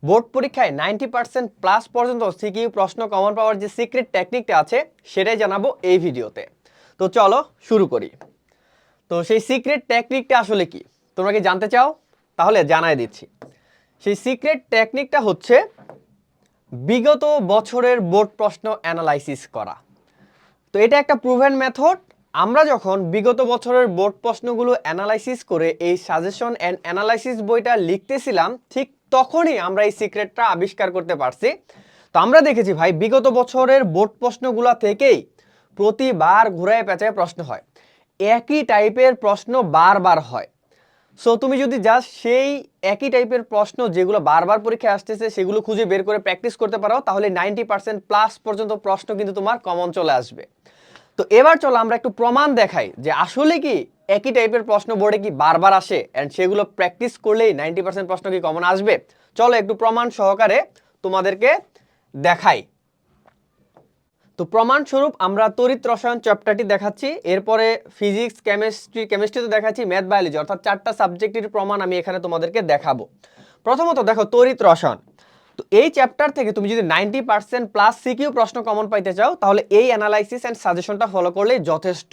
Board পরীক্ষায় 90% plus পর্যন্ত CQ প্রশ্ন কমন পাওয়ার যে সিক্রেট টেকনিকটা আছে সেটাই জানাবো এই ভিডিওতে। তো চলো শুরু করি। তো সেই সিক্রেট টেকনিকটা আসলে কি তোমরা কি জানতে চাও? তাহলে জানাই দিচ্ছি। সেই সিক্রেট টেকনিকটা হচ্ছে বিগত বছরের বোর্ড প্রশ্ন অ্যানালাইসিস করা। তো এটা একটা প্রুভেন মেথড। আমরা যখন বিগত বছরের বোর্ড প্রশ্নগুলো অ্যানালাইসিস করে এই সাজেশন অ্যান্ড অ্যানালাইসিস বইটা লিখতেছিলাম, ঠিক তখনই আমরা এই সিক্রেটটা আবিষ্কার করতে পারছি। তো আমরা দেখেছি ভাই, বিগত বছরের বোর্ড প্রশ্নগুলো থেকেই প্রতিবার ঘুরায় পেঁচায় প্রশ্ন হয়, একই টাইপের প্রশ্ন বারবার হয়। সো তুমি যদি জাস্ট সেই একই টাইপের প্রশ্ন যেগুলো বারবার পরীক্ষায় আসতেছে সেগুলো খুঁজে বের করে প্র্যাকটিস করতে পারো, তাহলে 90% প্লাস পর্যন্ত প্রশ্ন কিন্তু তোমার কমন চলে আসবে। তো এবার চলো আমরা একটু প্রমাণ দেখাই যে আসলে কি একই টাইপের প্রশ্ন বোর্ডে কি বারবার আসে অ্যান্ড সেগুলো প্র্যাকটিস করলেই 90% প্রশ্ন কি কমন আসবে। চলো একটু প্রমাণ সহকারে তোমাদেরকে দেখাই। তো প্রমাণ স্বরূপ আমরা তড়িৎ রসায়ন চ্যাপ্টারটি দেখাচ্ছি, এরপরে ফিজিক্স, কেমিস্ট্রি তো দেখাচ্ছি, ম্যাথ, বায়োলজি অর্থাৎ 4টা সাবজেক্টের প্রমাণ আমি এখানে তোমাদেরকে দেখাবো। প্রথমত দেখো তড়িৎ রসায়ন। তো এই চ্যাপ্টার থেকে তুমি যদি 90% প্লাস সিকিউ প্রশ্ন কমন পাইতে চাও তাহলে এই অ্যানালাইসিস অ্যান্ড সাজেশনটা ফলো করলেই যথেষ্ট।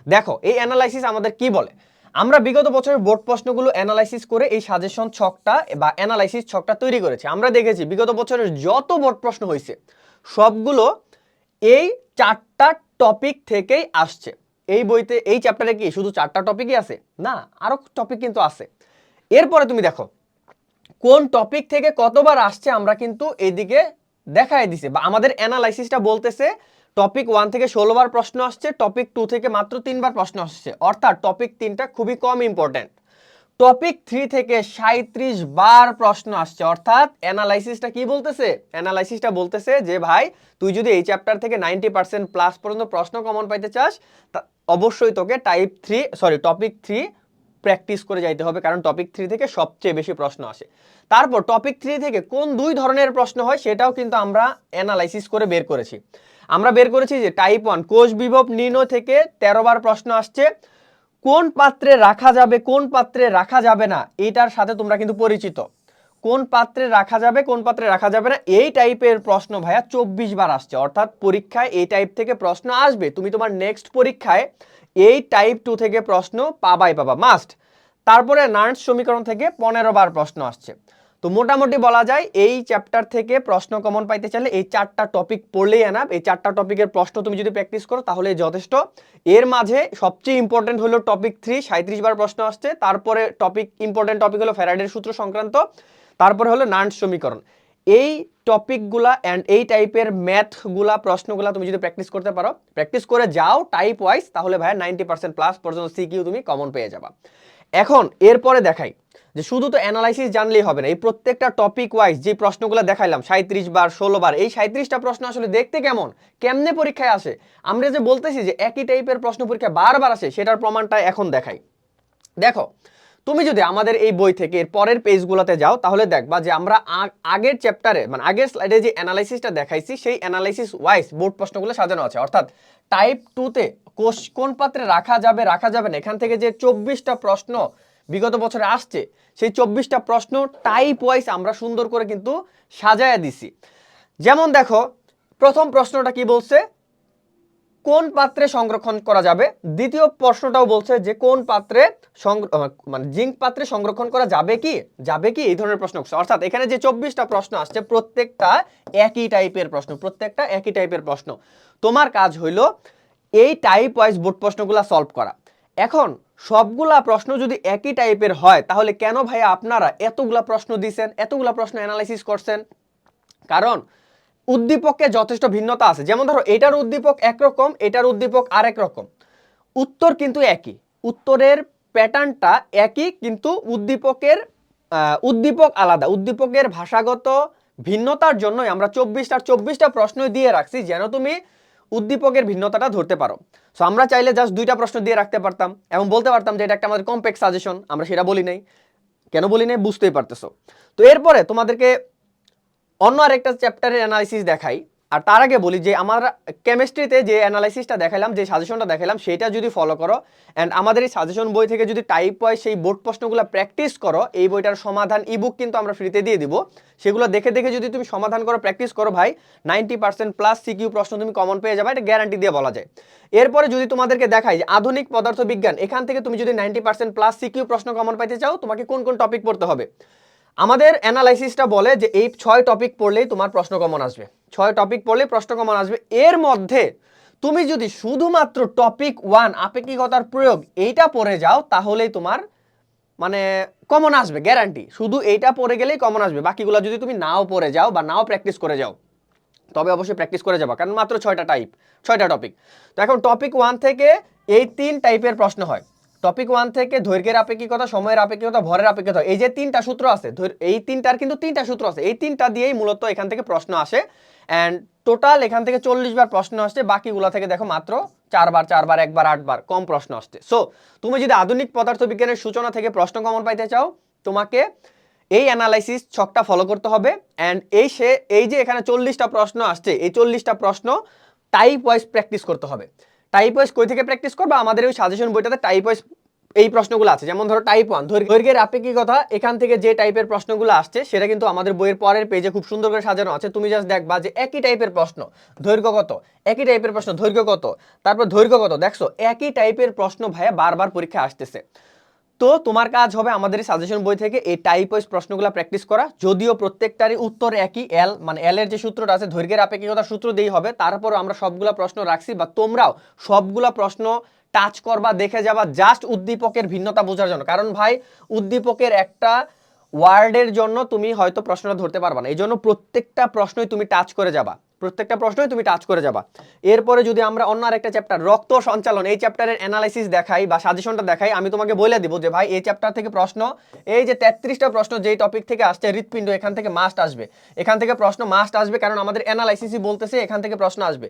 দেখো এই অ্যানালাইসিস আমাদের কি বলে, আমরা বিগত বছরের বোর্ড প্রশ্নগুলো অ্যানালাইসিস করে এই সাজেশন ছকটা বা অ্যানালাইসিস ছকটা তৈরি করেছি। আমরা দেখেছি বিগত বছরের যত বোর্ড প্রশ্ন হয়েছে সবগুলো এই 4টা টপিক থেকেই আসছে। এই বইতে এই চ্যাপ্টারে কি শুধু 4টা টপিকই আছে? না, আরো টপিক কিন্তু আছে। এরপরে তুমি দেখো কোন টপিক থেকে কতবার আসছে আমরা কিন্তু এইদিকে দেখাই দিছে, বা আমাদের অ্যানালাইসিসটা বলতেছে টপিক 1 থেকে 16বার প্রশ্ন আসছে, টপিক 2 থেকে মাত্র 3বার প্রশ্ন আসছে, অর্থাৎ টপিক 3টা খুবই কম ইম্পর্টেন্ট। টপিক 3 থেকে 37 বার প্রশ্ন আসছে, অর্থাৎ অ্যানালাইসিসটা কি বলতেছে? অ্যানালাইসিসটা বলতেছে যে ভাই তুই যদি এই চ্যাপ্টার থেকে 90% প্লাস পর্যন্ত প্রশ্ন কমন পাইতে চাস অবশ্যই তোকে টপিক 3 প্র্যাকটিস করে যাইতে হবে, কারণ টপিক 3 থেকে সবচেয়ে বেশি প্রশ্ন আসে। তারপর টপিক 3 থেকে কোন দুই ধরনের প্রশ্ন হয় সেটাও কিন্তু আমরা অ্যানালাইসিস করে বের করেছি। আমরা বের করেছি যে টাইপ 1 কোষ বিভব নির্ণয় থেকে 13 বার প্রশ্ন আসছে, কোন পাত্রে রাখা যাবে কোন পাত্রে রাখা যাবে না এটার সাথে তোমরা কিন্তু পরিচিত। কোন পাত্রে রাখা যাবে কোন পাত্রে রাখা যাবে না এই টাইপের প্রশ্ন ভাইয়া 24 বার আসছে, অর্থাৎ পরীক্ষায় এই টাইপ থেকে প্রশ্ন আসবে। তুমি তোমার নেক্সট পরীক্ষায় এই টাইপ 2 থেকে প্রশ্ন পাবা মাস্ট। তারপরে নার্স সমীকরণ থেকে 15 বার প্রশ্ন আসছে। তো মোটামুটি বলা যায় এই চ্যাপ্টার থেকে প্রশ্ন কমন পাইতে চাইলে এই 4টা টপিক পড়লেই এনাফ। এই 4টা টপিকের প্রশ্ন তুমি যদি প্র্যাকটিস করো তাহলে যথেষ্ট। এর মাঝে সবচেয়ে ইম্পর্টেন্ট হলো টপিক 3, 37 বার প্রশ্ন আসছে। তারপরে ইম্পর্টেন্ট টপিক হলো ফ্যারাডের সূত্র সংক্রান্ত, তারপরে হলো নার্স সমীকরণ। এই টপিকগুলা অ্যান্ড এই টাইপের ম্যাথগুলা প্রশ্নগুলা তুমি যদি প্র্যাকটিস করতে পারো, প্র্যাকটিস করে যাও টাইপ ওয়াইজ, তাহলে ভাইয়া 90% প্লাস পর্যন্ত সিকিউ তুমি কমন পেয়ে যাবা। এখন এরপরে দেখাই যে শুধু তো অ্যানালাইসিস জানলেই হবে না, এই প্রত্যেকটা টপিক ওয়াইজ যে প্রশ্নগুলো দেখাইলাম 37 বার 16 বার, এই 37টা প্রশ্ন আসলে দেখতে কেমন, কেমনে পরীক্ষায় আসে। আমরা যে বলতেছি যে একই টাইপের প্রশ্ন পরীক্ষায় বারবার আসে সেটার প্রমাণটা এখন দেখাই। দেখো তুমি যদি আমাদের এই বই থেকে এর পরের পেজগুলোতে যাও তাহলে দেখবা যে আমরা আগের চ্যাপ্টারে মানে আগের স্লাইডে যে অ্যানালাইসিসটা দেখাইছি সেই অ্যানালাইসিস ওয়াইজ বোর্ড প্রশ্নগুলো সাজানো আছে। অর্থাৎ টাইপ 2 তে কোন পাত্রে রাখা যাবে রাখা যাবে না এখান থেকে যে 24টা প্রশ্ন বিগত বছরে আসছে সেই 24টা প্রশ্ন টাইপ ওয়াইজ আমরা সুন্দর করে কিন্তু সাজায়া দিছি। যেমন দেখো প্রথম প্রশ্নটা কি বলছে, কোন পাত্রে সংরক্ষণ করা যাবে। দ্বিতীয় প্রশ্নটাও বলছে যে কোন পাত্রে মানে জিঙ্ক পাত্রে সংরক্ষণ করা যাবে কি এই ধরনের প্রশ্ন। অর্থাৎ এখানে যে 24টা প্রশ্ন আসছে প্রত্যেকটা একই টাইপের প্রশ্ন। তোমার কাজ হইল এই টাইপ ওয়াইজ বোর্ড প্রশ্নগুলো সলভ করা। এখন সবগুলা প্রশ্ন যদি একই টাইপের হয় তাহলে কেন ভাইয়া আপনারা এতগুলা প্রশ্ন দিয়েছেন, এতগুলা প্রশ্ন অ্যানালাইসিস করছেন? কারণ উদ্দীপকে যথেষ্ট ভিন্নতা আছে। যেমন ধরো এটার উদ্দীপক একরকম, এটার উদ্দীপক আরেক রকম, উত্তর কিন্তু একই, উত্তরের প্যাটার্নটা একই, কিন্তু উদ্দীপক আলাদা। উদ্দীপকের ভাষাগত ভিন্নতার জন্যই আমরা 24টা প্রশ্ন দিয়ে রাখছি যেন তুমি উদ্দীপকের ভিন্নতাটা ধরতে পারো। সো আমরা চাইলে জাস্ট 2টা প্রশ্ন দিয়ে রাখতে পারতাম এবং বলতে পারতাম যে এটা একটা আমাদের কমপ্লেক্স সাজেশন, আমরা সেটা বলি নাই। কেন বলি নাই বুঝতেই পারতেছো। তো এরপরে তোমাদেরকে অন্য আরেকটা চ্যাপ্টারের অ্যানালাইসিস দেখাই। আর তার আগে বলি যে আমার কেমিস্ট্রিতে যে অ্যানালাইসিসটা দেখালাম, যে সাজেশনটা দেখালাম, সেটা যদি ফলো করো অ্যান্ড আমাদের এই সাজেশন বই থেকে যদি টাইপ ওয়াইজ সেই বোর্ড প্রশ্নগুলো প্র্যাকটিস করো, এই বইটার সমাধান ইবুক কিন্তু আমরা ফ্রিতে দিয়ে দিব, সেগুলো দেখে দেখে যদি তুমি সমাধান করো, প্র্যাকটিস করো ভাই, 90% প্লাস সিকিউ প্রশ্ন তুমি কমন পেয়ে যাবে, এটা গ্যারান্টি দিয়ে বলা যায়। এরপরে যদি তোমাদেরকে দেখাই যে আধুনিক পদার্থবিজ্ঞান, এখান থেকে তুমি যদি 90% প্লাস সিকিউ প্রশ্ন কমন পাইতে চাও, তোমাকে কোন কোন টপিক পড়তে হবে। আমাদের অ্যানালাইসিসটা বলে যে এই 6 টপিক পড়লেই তোমার প্রশ্ন কমন আসবে, 6 টপিক পড়লেই প্রশ্ন কমন আসবে। এর মধ্যে তুমি যদি শুধুমাত্র টপিক 1 আপেক্ষিকতার প্রয়োগ এইটা পড়ে যাও, তাহলেই তোমার মানে কমন আসবে গ্যারান্টি, শুধু এইটা পড়ে গেলেই কমন আসবে। বাকিগুলো যদি তুমি নাও পড়ে যাও বা নাও প্র্যাকটিস করে যাও, তবে অবশ্যই প্র্যাকটিস করে যাবা, কারণ মাত্র 6টা টপিক। তো এখন টপিক 1 থেকে এই 3 টাইপের প্রশ্ন হয়। টপিক 1 থেকে দৈর্ঘ্যের আপেক্ষিকতা, সময়ের আপেক্ষিকতা, ভরের আপেক্ষিকতা, এই যে 3টা সূত্র আছে, এই 3টার কিন্তু 3টা সূত্র আছে, এই 3টা দিয়েই মূলত এখান থেকে প্রশ্ন আসে। অ্যান্ড টোটাল এখান থেকে 40 বার প্রশ্ন আসছে, বাকিগুলো থেকে দেখো মাত্র 4 বার, 1 বার, 8 বার কম প্রশ্ন আসছে। সো তুমি যদি আধুনিক পদার্থবিজ্ঞানের সূচনা থেকে প্রশ্ন কমন পাইতে চাও, তোমাকে এই অ্যানালাইসিস ছকটা ফলো করতে হবে। অ্যান্ড এই যে এখানে 40টা প্রশ্ন আসছে, এই 40টা প্রশ্ন টাইপ ওয়াইজ প্র্যাকটিস করতে হবে। টাইপ ওয়াইজ কই থেকে প্র্যাকটিস করবে, আমাদের ওই সাজেশন বইটাতে টাইপ ওয়াইজ এই প্রশ্নগুলো আছে। যেমন ধরো টাইপ 1 দৈর্ঘ্যের আপেক্ষিকতা, এখান থেকে যে টাইপের প্রশ্নগুলো আসছে সেটা কিন্তু আমাদের বইয়ের পরের পেজে খুব সুন্দর করে সাজানো আছে। তুমি জাস্ট দেখবা যে একই টাইপের প্রশ্ন, দৈর্ঘ্য কত, একই টাইপের প্রশ্ন, দৈর্ঘ্য কত, তারপর দৈর্ঘ্য কত, দেখছো একই টাইপের প্রশ্ন ভাইয়া বারবার পরীক্ষা আসতেছে। তো তোমার কাজ হবে আমাদের সাজেশন বই থেকে এই টাইপ ওয়াইজ প্রশ্নগুলো প্র্যাকটিস করা। যদিও প্রত্যেকটারই উত্তর একই, এল মানে এল এর যে সূত্রটা আছে দৈর্ঘ্যের আপেক্ষিকতার সূত্র দিয়েই হবে, তারপর আমরা সবগুলা প্রশ্ন রাখছি, বা তোমরাও সবগুলা প্রশ্ন টাচ করবা, দেখে যাবা, জাস্ট উদ্দীপকের ভিন্নতা বোঝার জন্য। কারণ ভাই উদ্দীপকের একটা ওয়ার্ডের জন্য তুমি হয়তো প্রশ্নটা ধরতে পারবা না, এই জন্য প্রত্যেকটা প্রশ্নই তুমি টাচ করে যাবা, প্রত্যেকটা প্রশ্নই তুমি টাচ করে যাবা। এরপরে যদি আমরা অন্য আরেকটা চ্যাপ্টার রক্ত সঞ্চালন, এই চ্যাপ্টারের অ্যানালাইসিস দেখাই বা সাজেশনটা দেখাই, আমি তোমাকে বলে দিব যে ভাই এই চ্যাপ্টার থেকে প্রশ্ন, এই যে 33টা প্রশ্ন যেই টপিক থেকে আসছে হৃৎপিণ্ড, এখান থেকে মাস্ট আসবে, এখান থেকে প্রশ্ন মাস্ট আসবে, কারণ আমাদের অ্যানালাইসিসই বলতেছে এখান থেকে প্রশ্ন আসবে।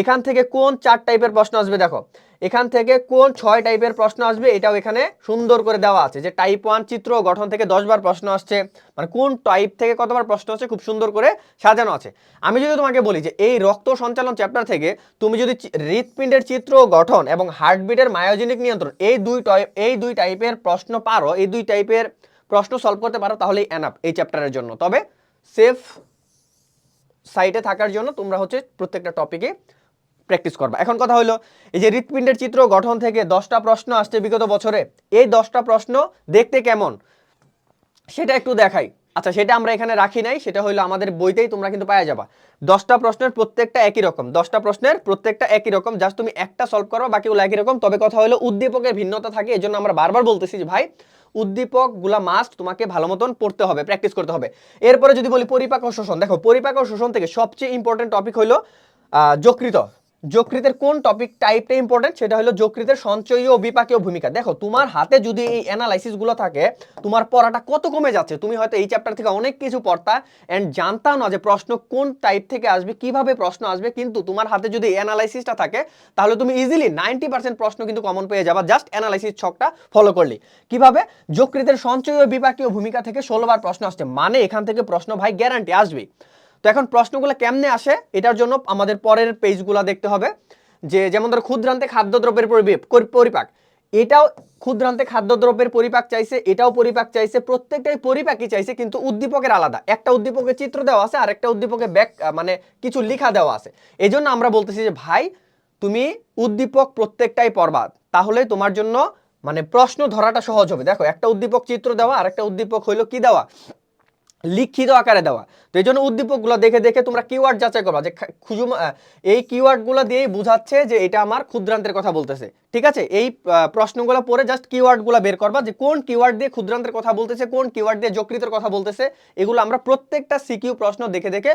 এখান থেকে কোন 4 টাইপের প্রশ্ন আসবে দেখো, এখান থেকে কোন 6 টাইপের প্রশ্ন আসবে এটাও এখানে সুন্দর করে দেওয়া আছে, যে টাইপ 1 চিত্র ও গঠন থেকে 10 বার প্রশ্ন আসছে, মানে কোন টাইপ থেকে কতবার প্রশ্ন আসছে খুব সুন্দর করে সাজানো আছে। আমি যদি তোমাকে বলি যে এই রক্ত সঞ্চালন চ্যাপ্টার থেকে তুমি যদি হৃৎপিণ্ডের চিত্র ও গঠন এবং হার্টবিটের মায়োজেনিক নিয়ন্ত্রণ এই দুই টাইপের প্রশ্ন পারো, এই দুই টাইপের প্রশ্ন সলভ করতে পারো, তাহলেই এনাফ এই চ্যাপ্টারের জন্য। তবে সেফ সাইটে থাকার জন্য তোমরা হচ্ছে প্রত্যেকটা টপিকে প্র্যাকটিস করবা। এখন কথা হলো এই যে হৃৎপিণ্ডের চিত্র গঠন থেকে 10টা প্রশ্ন আসছে বিগত বছরে, এই 10টা প্রশ্ন দেখতে কেমন সেটা একটু দেখাই। আচ্ছা সেটা আমরা এখানে রাখি নাই, সেটা হলো আমাদের বইতেই তোমরা কিন্তু পাওয়া যাবা। 10টা প্রশ্নের প্রত্যেকটা একই রকম, 10টা প্রশ্নের প্রত্যেকটা একই রকম, জাস্ট তুমি একটা সলভ করো, বাকিগুলো একই রকম। তবে কথা হলো উদ্দীপকের ভিন্নতা থাকে, এই জন্য আমরা বারবার বলতেছি যে ভাই উদ্দীপকগুলা মাস্ট তোমাকে ভালো মতন পড়তে হবে, প্র্যাকটিস করতে হবে। এরপরে যদি বলি পরিপাক ও শোষণ, দেখো পরিপাক ও শোষণ থেকে সবচেয়ে ইম্পর্টেন্ট টপিক হলো যকৃত। যকৃতের কোন টপিক টাইপটা ইম্পর্টেন্ট, সেটা হলো যকৃতের সঞ্চয়ী ও বিপাকীয় ভূমিকা। দেখো তোমার হাতে যদি এই অ্যানালাইসিস গুলো থাকে, তোমার পড়াটা কত কমে যাচ্ছে। তুমি হয়তো এই চ্যাপ্টার থেকে অনেক কিছু পড়তা এন্ড জানতাও না যে প্রশ্ন কোন টাইপ থেকে আসবে, কিভাবে প্রশ্ন আসবে, কিন্তু তোমার হাতে যদি এই অ্যানালাইসিসটা থাকে, তাহলে তুমি ইজিলি 90% প্রশ্ন কিন্তু কমন পেয়ে যাবা, জাস্ট অ্যানালাইসিস ছকটা ফলো করলে। কিভাবে, যকৃতের সঞ্চয়ী ও বিপাকীয় ভূমিকা থেকে 16 বার প্রশ্ন আসছে, মানে এখান থেকে প্রশ্ন ভাই গ্যারান্টি আসবে। তো এখন প্রশ্নগুলো কেমনে আসে, এটার জন্য আমাদের পরের পেজগুলো দেখতে হবে। যে যেমন ধরো ক্ষুদ্রান্তে খাদ্যদ্রব্যের পরিপাক, এটাও ক্ষুদ্রান্তে খাদ্যদ্রব্যের পরিপাক চাইছে, এটাও পরিপাক চাইছে, প্রত্যেকটাই পরিপাকই চাইছে, কিন্তু উদ্দীপকের আলাদা। একটা উদ্দীপকের চিত্র দেওয়া আছে আর একটা উদ্দীপকে মানে কিছু লেখা দেওয়া আছে। এই জন্য আমরা বলতেছি যে ভাই তুমি উদ্দীপক প্রত্যেকটাই পড়বা, তাহলে তোমার জন্য মানে প্রশ্ন ধরাটা সহজ হবে। দেখো একটা উদ্দীপক চিত্র দেওয়া আর একটা উদ্দীপক হইলো কি দেওয়া, লিখিত আকারে দেওয়া। তো এই জন্য উদ্দীপকগুলো দেখে দেখে তোমরা কিওয়ার্ড যাচাই করবা, যে এই কিওয়ার্ডগুলো দিয়েই বোঝাচ্ছে যে এটা আমার ক্ষুদ্রান্তের কথা বলতেছে। ঠিক আছে, এই প্রশ্নগুলো পড়ে জাস্ট কিওয়ার্ডগুলো বের করবা, যে কোন কিওয়ার্ড দিয়ে ক্ষুদ্রান্তের কথা বলতেছে, কোন কিওয়ার্ড দিয়ে যকৃতের কথা বলতেছে। এগুলো আমরা প্রত্যেকটা সিকিউ প্রশ্ন দেখে দেখে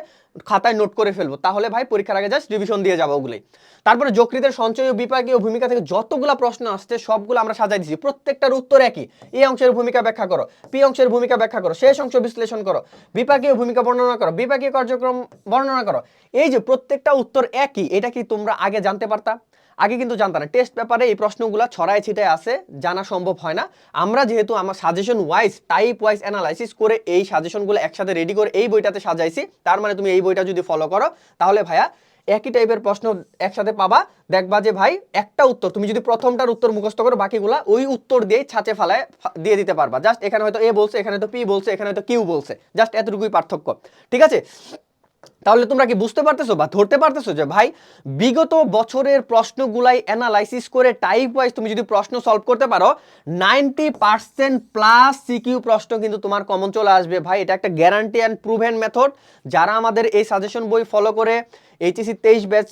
খাতায় নোট করে ফেলবো, তাহলে ভাই পরীক্ষার আগে জাস্ট রিভিশন দিয়ে যাবো ওগুলোই। তারপরে যকৃতের সঞ্চয় ও বিপাকীয় ভূমিকা থেকে যতগুলো প্রশ্ন আসছে সবগুলো আমরা সাজাই দিচ্ছি, প্রত্যেকটার উত্তর একই। এই অংশের ভূমিকা ব্যাখ্যা করো, পি অংশের ভূমিকা ব্যাখ্যা করো, শেষ অংশ বিশ্লেষণ করো, বিপাকীয় ভূমিকা বর্ণনা করো, বিপাকীয় কার্যক্রম বর্ণনা করো। এই যে প্রত্যেকটা উত্তর একই, এটা কি তোমরা আগে জানতে পারতা? আগে কিন্তু জানতাম না, টেস্ট পেপারে এই প্রশ্নগুলো ছড়ায় ছিটায় আছে, জানা সম্ভব হয় না। আমরা যেহেতু আমার suggestion wise type wise analysis করে এই সাজেশনগুলো একসাথে রেডি করে এই বইটাতে সাজাইছি, তার মানে তুমি এই বইটা যদি ফলো করো তাহলে ভাইয়া একই টাইপের প্রশ্ন একসাথে পাবা। দেখবা যে ভাই একটা উত্তর তুমি যদি প্রথমটার উত্তর মুখস্থ করো, বাকিগুলা ওই উত্তর দিয়ে ছাঁচে ফালায় দিয়ে দিতে পারবা। জাস্ট এখানে হয়তো এ বলছে, এখানে হয়তো পি বলছে, এখানে হয়তো কিউ বলছে, জাস্ট এতটুকুই পার্থক্য। ঠিক আছে, তাহলে তোমরা কি বুঝতে পারতেছো বা ধরতে পারতেছো যে ভাই বিগত বছরের প্রশ্নগুলাই অ্যানালাইসিস করে টাইপ ওয়াইজ তুমি যদি প্রশ্ন সলভ করতে পারো, 90% প্লাস সিকিউ প্রশ্ন কিন্তু তোমার কমন চলে আসবে ভাই। এটা একটা গ্যারান্টি অ্যান্ড প্রুভেন মেথড। যারা আমাদের এই সাজেশন বই ফলো করে এইচএসসি 23 ব্যাচ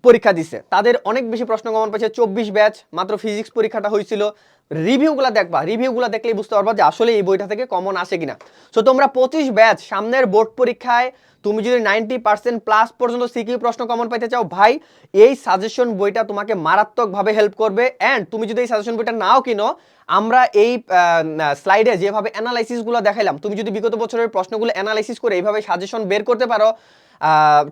পরীক্ষা দিছে তাদের অনেক বেশি প্রশ্ন কমন পেয়েছে। 24 ব্যাচ মাত্র ফিজিক্স পরীক্ষাটা হয়েছিল, রিভিউগুলো দেখবা, রিভিউগুলো দেখলেই বুঝতে পারবা যে আসলে এই বইটা থেকে কমন আসে কিনা। সো তোমরা 25 ব্যাচ সামনের বোর্ড পরীক্ষায় তুমি যদি 90% প্লাস পর্যন্ত সিকিউ প্রশ্ন কমন পাইতে চাও ভাই, এই সাজেশন বইটা তোমাকে মারাত্মকভাবে হেল্প করবে। অ্যান্ড তুমি যদি এই সাজেশন বইটা নাও কিনো, আমরা এই স্লাইডে যেভাবে অ্যানালাইসিসগুলো দেখাইলাম, তুমি যদি বিগত বছরের প্রশ্নগুলো অ্যানালাইসিস করে এইভাবে সাজেশন বের করতে পারো,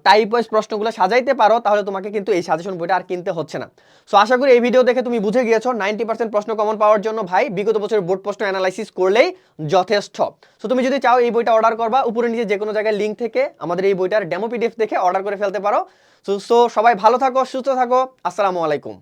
টাইপ ওয়াইজ প্রশ্নগুলো সাজাইতে পারো, তাহলে তোমাকে কিন্তু এই সাজেশন বইটা আর কিনতে হচ্ছে না। সো আশা করি এই ভিডিও দেখে তুমি বুঝে গিয়েছো 90% প্রশ্ন কমন পাওয়ার জন্য ভাই বিগত বছরের বোর্ড প্রশ্ন অ্যানালাইসিস করলেই যথেষ্ট। সো তুমি যদি চাও এই বইটা অর্ডার করবা, উপরে নিচে যে কোনো জায়গায় লিঙ্ক থেকে আমাদের এই বইটার ডেমো পিডিএফ দেখে অর্ডার করে ফেলতে পারো। সো সবাই ভালো থাকো, সুস্থ থাকো, আসসালামু আলাইকুম।